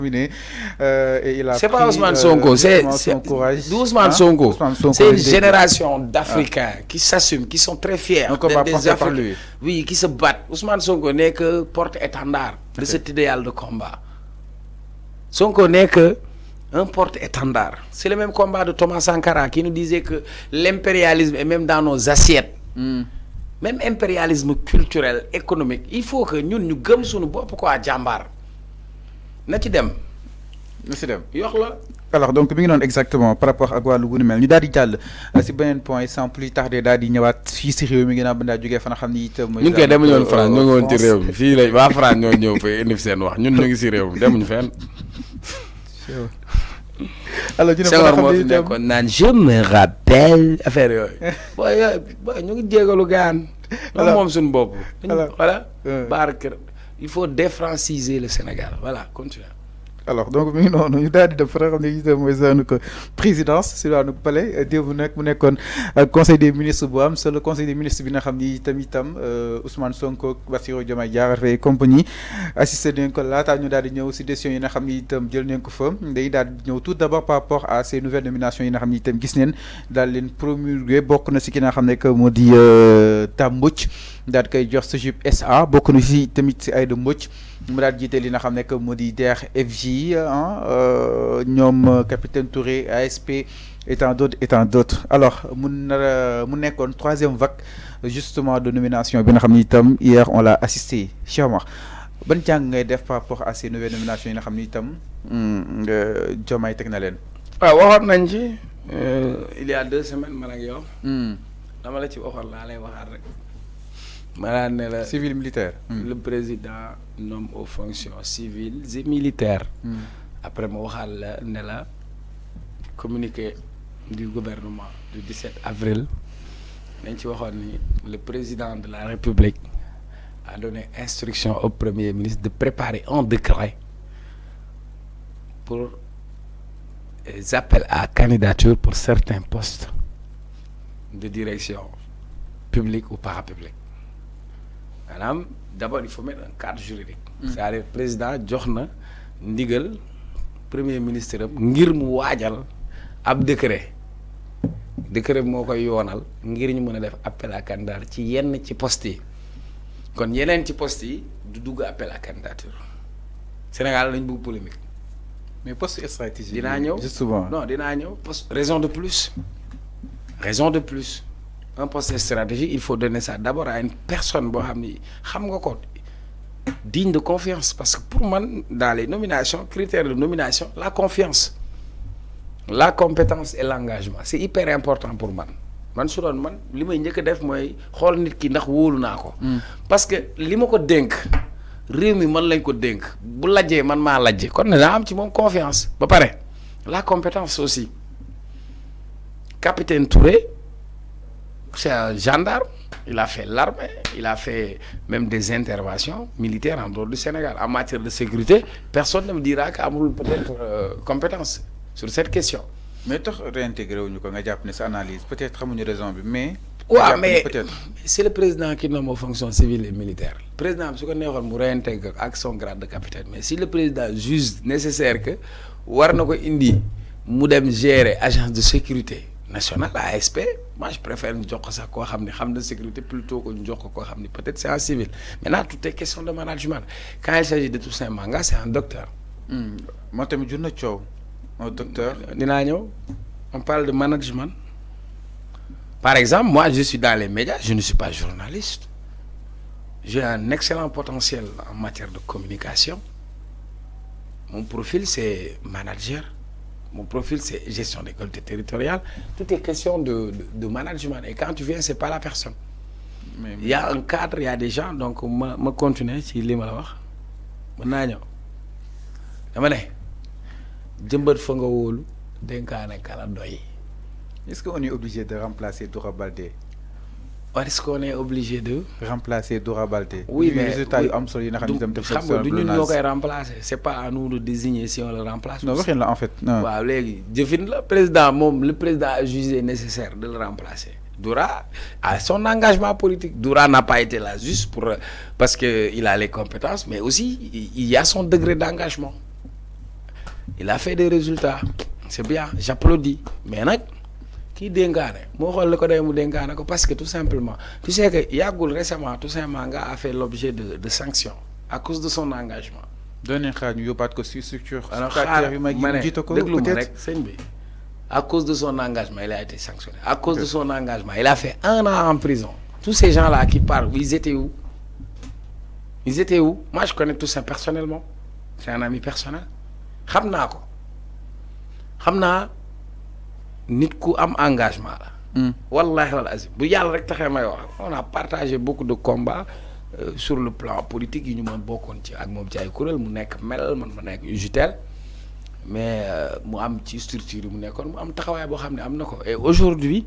déterminé et il a c'est pris, pas Ousmane Sonko, c'est son courage. Ousmane Sonko. C'est une génération d'Africains qui s'assument, qui sont très fiers d'être des Africains. Oui, qui se battent. Ousmane Sonko n'est que porte-étendard de cet idéal de combat. Sonko n'est que un porte-étendard. C'est le même combat de Thomas Sankara qui nous disait que l'impérialisme est même dans nos assiettes. Même impérialisme culturel, économique. Il faut que nous nous gëm suñu bopp quoi jàmbaar. Na ci dem. Na ci dem. Yox la. Alors donc mi ngi noonu exactement par rapport ak wàllu gu ni mel ñu daal di jàll si beneen point sans plus tarder daal di ñëwaat fii si réew mi ginnaaw ba daa jógee fa nga xam ni itam. ñu ngi koy demuñu woon France ñoo ngi woon ci réew mi fii la waa France ñoo ñëw fa indi seen wax ñun ñu ngi si réew mi demuñu fenn. alors ñu ne Senghor moo fi nekkoon naan je me rappelle affaire yooyu. booy ñu ngi jégalu gaan. alors moom suñu bopp. voilà. baar kër il faut défranciser le Sénégal voilà continue. alors donc mi ngi noonu ñu daal di def fa nga xam ne itam mooy zone ko présidence si waanu palais démb nag mu nekkoon conseil des ministres bu am c'est le conseil des ministres bi nga xam ni itam Ousmane Sonko Bassirou Diomaye Diakhar Faye compagnie assisté nañ ko laataa ñu daal di ñëw si décision yi nga xam ni itam jël nañ ko fa day daal di ñëw tout d'abord par rapport à ces nouvelles nominations yi nga xam ni itam gis neen daal leen promulgué bokk na si ki nga xam ne que moo di Dame Mbodj daal di koy jox SOGIP SA bokk na si tamit si Aïda Mbodj mu daal jiite li nga xam ne que moo di DER/FJ ñoom capitaine Touré ASP et tant d'autres alors mu nekkoon troisième vague justement de nomination bi nga xam ni itam hier on l'a assisté Cheikh Omar ban jàng ngay def par rapport à ces nouvelles nominations yi nga xam ni itam Diomaye teg na leen. waaw waxoon nañ ci il y a 2 semaines man ak yow. dama la ci waxoon laa lay waxaat rek. maanaam ne la civil militaire. le président nomme aux fonctions civiles et militaires. après ma waxaat la ne la communiqué du gouvernement du 17 avril dañ ci waxoon ni le président de la République a donné instruction au premier ministre de préparer un décret pour les appels à candidature pour certains postes de direction publique ou parapublique. maanaam d'abord il faut mettre un cadre juridique. c'est-à-dire président jox na ndigal premier ministre am ngir mu waajal ab décret moo koy yoonal ngir ñu mën a def appel à candidature ci yenn ci poste yi kon yeneen ci poste yi du dugg appel à candidature Sénégal lañ bëgg polémique. mais poste stratégique. dinaa ñëw justement non dinaa ñëw poste raison de plus. Un poste stratégique il faut donner ça d'abord à une personne boo xam ni xam nga ko digne de confiance parce que pour man dans les nominations critères de nomination la confiance la compétence et l'engagement c'est hyper important pour man su doon man li may njëkk a def mooy xool nit ki ndax wóolu naa ko. parce que li ma ko dénk réew mi man lañ ko dénk bu lajjee man maa lajje kon ne daa am ci moom confiance ba pare la compétence aussi capitaine Touré. C'est un gendarme, il a fait l'armée, il a fait même des interventions militaires en dehors du Sénégal. En matière de sécurité, personne ne me dira qu'il peut-être compétence sur cette question. Mais tu réintégré ou nga japp ne sa analyse peut-être xamuñu raison bi mais mais c'est le président qui nomme aux fonctions civiles et militaires. Le président su ko neexoon mu réintégrer ak son grade de capitaine mais si le président juge nécessaire que war na ko indi mu dem gérer agence de sécurité national ASP moi je préfère ñu jox ko sax koo xam ne xam na sécurité plutôt que ñu jox ko koo xam ne peut-être c'est un civil maintenant tout est question de management quand il s'agit de Toussaint Manga c'est un docteur. moo tamit jur na coow un docteur. dinaa ñëw on parle de management par exemple moi je suis dans les médias je ne suis pas journaliste j'ai un excellent potentiel en matière de communication mon profil c'est manager. Mon profil, c'est gestion des collectivités territoriales. Tout est question de management. Et quand tu viens, c'est pas la personne. Il y a un cadre, il y a des gens. Donc, je continue si je wax. Est-ce qu'on est obligé de remplacer Doura Baldé? Est-ce qu'on est obligé de remplacer Doura Baldé? Oui, mais résultat yu am solo yi nga xam ne remplacer. C'est pas à nous de désigner si on le remplace. Non, waxin la en fait. Waaw léegi jëfin la président moom le président a jugé nécessaire de le remplacer. Doura a son engagement politique. Doura n'a pas été là juste pour, parce qu'il a les compétences, mais aussi il y a son degré d'engagement. il a fait des résultats c'est bien j'applaudis mais nag kii dénkaane moo xool li ko day mu dénkaane ko parce que tout simplement tu sais que yàggul récemment Toussaint Manga a fait l'objet de sanctions à cause de son engagement. doon xaar ñu yóbbaat ko si structure. alors xaar ma ne déglu ma rek sëñ bi à cause de son engagement il a été sanctionné à cause de son engagement il a fait 1 an en prison. Tous ces gens-là qui parlent ils étaient où moi je connais Toussaint personnellement c'est un ami personnel xam naa ko xam naa nit ku am engagement la. wallahi wal azim bu yàlla rek taxee may wax on a partagé beaucoup de combats sur le plan politique yi ñu mën bokkoon ci ak moom ci ay kuréel mu nekk mel man ma nekk UJTL mais mu am ci structure yi mu nekkoon mu am taxawaay boo xam ne am na ko et aujourd'hui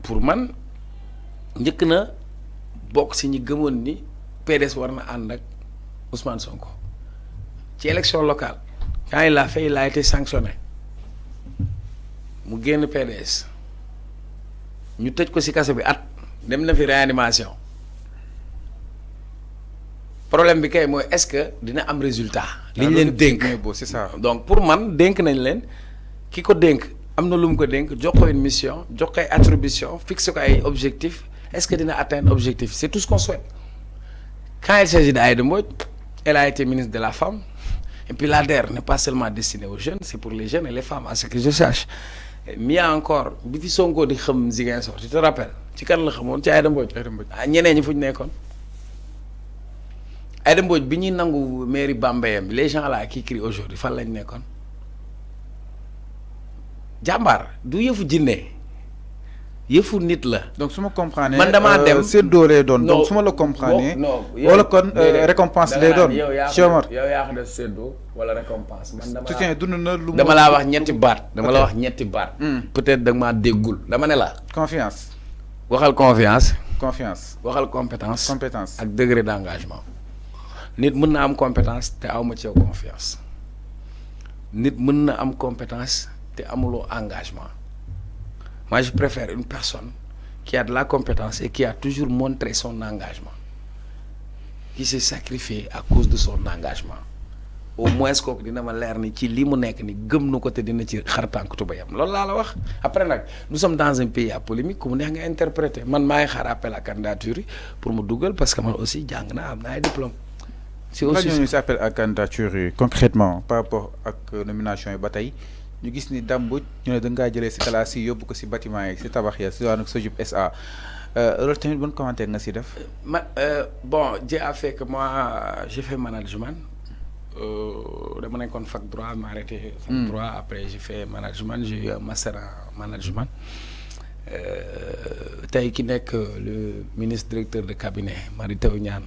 pour man njëkk na bokk si ñi gëmoon ni PDS war na ànd ak Ousmane Sonko ci élection locale quand il l'a fait il a été sanctionné mu génn PDS ñu tëj ko si kaso bi at dem na fi réanimation problème bi kay mooy est-ce que dina am résultat. li ñu leen dénk c'est ça. donc pour man dénk nañ leen ki ko dénk am na lu mu ko dénk jox ko une mission jox ko ay attribution fixe ko ay objectifs est-ce que dina atteindre objectif c'est tout ce qu'on souhaite quand il s'agit d'Aïda Mbodj elle a été ministre de la femme et puis l'ADER n'est pas seulement destiné aux jeunes c'est pour les jeunes et les femmes à ce que je sache mieux encore bi fi Sonko di xam Ziguinchor tu te rappelles ci kan la xamoon ci Aïda Mbodj ah ñeneen ñi fu ñu nekkoon Aïda Mbodj bi ñuy nangu mairie Bambeyam bi les gens là qui crient aujourd'hui fan lañ nekkoon jàmbaar du yëfu jinne yëfu nit la. donc su ma comprendre man damaa dem séddoo lay doon. donc su ma la comprendre. wala kon récompense lay doon. yow yaa ko def séddoo wala récompense man dama laa wax ñetti baat. dama la wax ñetti baat. peut-être da nga maa déggul dama ne la. confiance. waxal confiance. waxal compétence. ak degré d'engagement. nit mën na am compétence te awma ci yow confiance. nit mën na am compétence te amuloo engagement. Moi, je préfère une personne qui a de la compétence et qui a toujours montré son engagement, qui s'est sacrifié à cause de son engagement. Au moins, ce que dina ma leer ni ci li mu nekk ni gëm na ko te dina ci xar tànk tubayam loolu laa la wax. Après nag nous sommes dans un pays à polémique ku mu neex nga interpréter man maay xaar appel à candidature yi pour mu dugal parce que man aussi jàng naa am na ay diplôme. c'est aussi ñu appel à candidature yi concrètement par rapport ak nomination yi ba tey. ñu gis ni Dame Mbodj ñu ne da ngaa jëlee si classe yi yóbbu ko si bâtiment yi si tabax ya si wàllu SOGIP SA loolu tamit bon commentaire nga si def. Bon Dieu a fait que moi j'ai fait management dama nekkoon fac droit ma arrêté fac droit après j'ai fait management j'ai eu un master en management tey ki nekk le ministre directeur de cabinet Mary Teuw Niane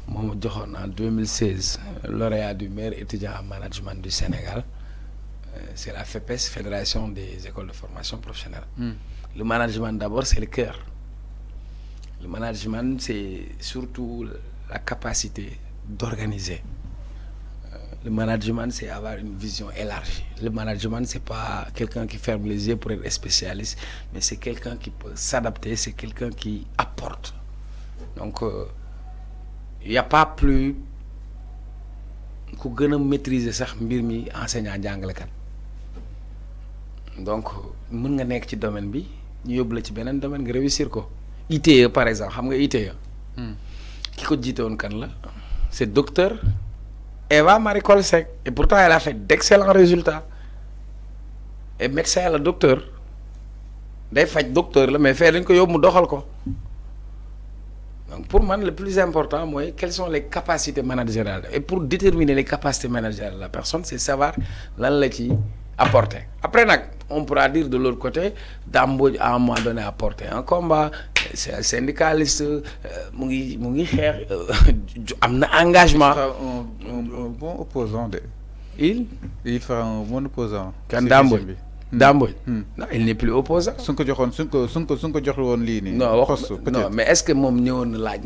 moo ma joxoon en 2016 lauréat du meilleur étudiant en management du Sénégal. C'est la FEPES, Fédération des écoles de formation professionnelle. Le management d'abord, c'est le cœur. Le management, c'est surtout la capacité d'organiser. Le management, c'est avoir une vision élargie. Le management, c'est pas quelqu'un qui ferme les yeux pour être spécialiste, mais c'est quelqu'un qui peut s'adapter, c'est quelqu'un qui apporte. Donc, il n'y a pas plus ku gën a maîtriser sax mbir mi enseignant jàngalekat. Donc mën nga nekk ci domaine bi ñu yóbbu la ci beneen domaine nga réussir ko ITE par exemple xam nga ITE ki ko jiite woon kan la c'est docteur Eva Marie Coll Seck et pourtant elle a fait d'excellents résultats et médecin la docteur day faj docteur la mais fee dañ ko yóbbu mu doxal ko donc pour man le plus important mooy quelles sont les capacités managériales et pour déterminer les capacités managériales de la personne c'est savoir lan la ci apporter après nag on pourra dire de l'autre côté Dame Mbodj à un moment donné apporter un combat c'est un syndicaliste mu ngi xeex am na engagement. un bon opposant de. il fera un bon opposant. kan Dame Mbodj Dame Mbodj non il n'est plus opposant. su nga ko joxoon su ko joxul woon lii nii. non mais est-ce que moom ñëwoon na laaj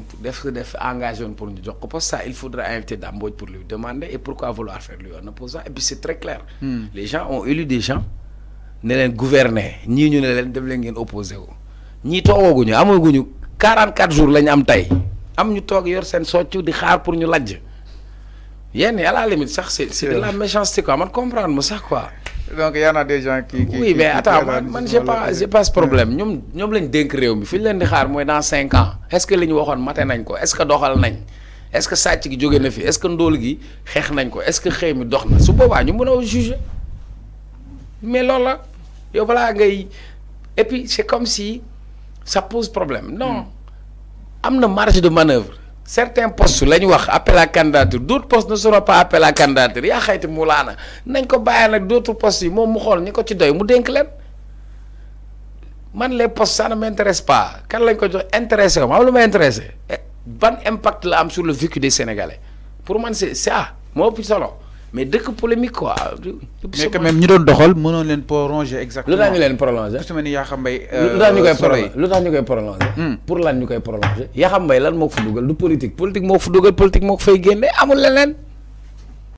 def engagé woon pour ñu jox ko parce que ça il faudra inviter Dame Mbodj pour lui demander et pourquoi vouloir faire lui un opposant et puis c'est très clair. Les gens ont élu des gens ne leen gouverner ñii ñu ne leen dem leen ngeen opposé wu ñii toogaguñu amaguñu 44 jours la ñu am tey am ñu toog yor seen soccu di xaar pour ñu lajj yenn à la limite sax c'est de la méchanceté quoi man comprendre ma sax quoi. donc y en a des gens qui oui mais attends man j'ai pas ce problème ñoom lañ dénk réew mi fi ñu leen di xaar mooy dans 5 ans est-ce que li ñu waxoon mate nañ ko est-ce que doxal nañ est-ce que sàcc gi jóge na fi est-ce que ndóol gi xeex nañ ko est-ce que xëy mi dox na su boobaa ñu mën a juger mais loolu la yow balaa ngay et puis c'est comme si ça pose problème non am na marge de manœuvre certains postes la ñu wax appel à candidature d'autres postes ne seront pas appel à candidature yaa xayti mu laana nañ ko bàyyi nag d'autres postes yi moom mu xool ñi ko ci doy mu dénk leen man les postes ça ne m'intéresse pas kan lañ ko jox intéressé ko ma am lu ma intéressé ban impact la am sur le vécu des Sénégalais pour man c'est ça moo ëpp solo mais dëkk polémique quoi. mais quand même ñi doon doxal mënoon leen prolonger exactement. lu tax ñu leen prolonger. ku si mel ni Yakham Mbaye. lu tax ñu koy prolonger. pour lan ñu koy prolonger. Yakham Mbaye lan moo ko fa dugal du politique moo ko fa dugal politique moo ko fay génne amul leneen.